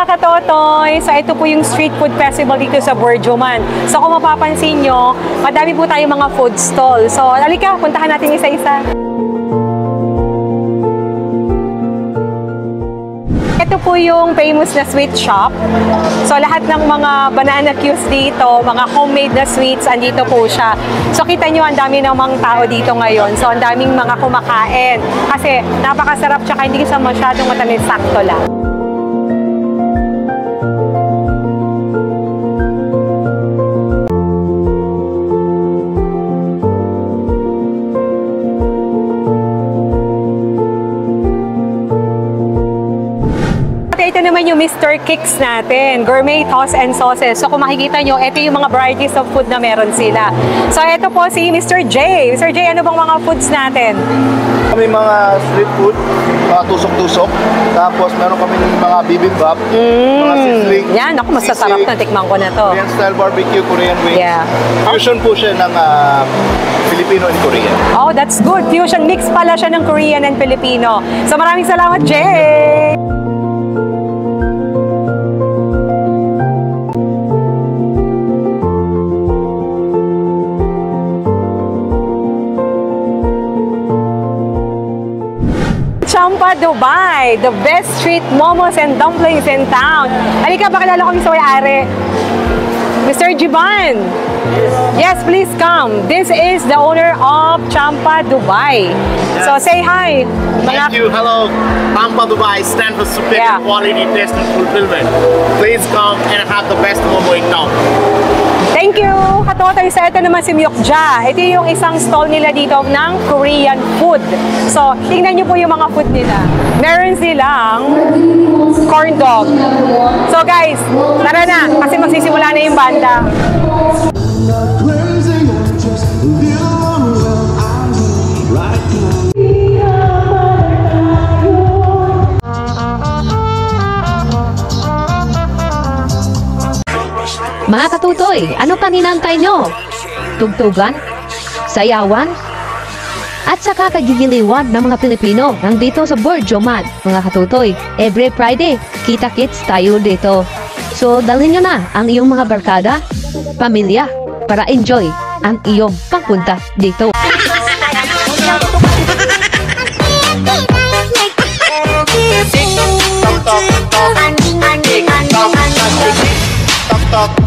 mga katotoy! So ito po yung street food festival dito sa Borjoman. So kung mapapansin nyo, madami po tayong mga food stall. So halika, puntahan natin isa-isa. Ito po yung famous na sweet shop. So lahat ng mga banana cues dito, mga homemade na sweets, andito po siya. So kita nyo, ang dami namang tao dito ngayon. So ang daming mga kumakain. Kasi napakasarap, tsaka hindi siya masyadong matamis, sakto lang. Ito naman yung Mr. Kicks natin, gourmet toss and sauces. So kung makikita nyo, ito yung mga varieties of food na meron sila. So ito po si Mr. J. Mr. J, ano bang mga foods natin? May mga street food, mga tusok-tusok. Tapos meron kami mga bibimbap, mga sizzling. Yan, ako masasarap na, tikman ko na to. Korean style barbecue, Korean wings. Yeah. Fusion po siya ng Filipino and Korean. Oh, that's good. Fusion mix pala siya ng Korean and Filipino. So maraming salamat, Jay! Champa Dubai, the best street momos and dumplings in town. Halika, pakilala ko sa may-ari. Mr. Jiban. Yes, please come. This is the owner of Champa Dubai. Yes. So say hi. Thank you. Hello. Champa Dubai stands for superior quality, taste and fulfillment. Please come and have the best momo in town. Thank you! Katotoy, sa ito naman si Myokja. Ito yung isang stall nila dito ng Korean food. So, tingnan nyo po yung mga food nila. Meron silang corn dog. So guys, tara na, kasi magsisimula na yung banda. Mga katutoy, ano pa ninantay nyo? Tugtugan? Sayawan? At saka kagigiliwan ng mga Pilipino nandito sa Borjoman, mga katutoy. Every Friday, kita-kits tayo dito. So, dalhin nyo na ang iyong mga barkada, pamilya, para enjoy ang iyong pagpunta dito. Talk.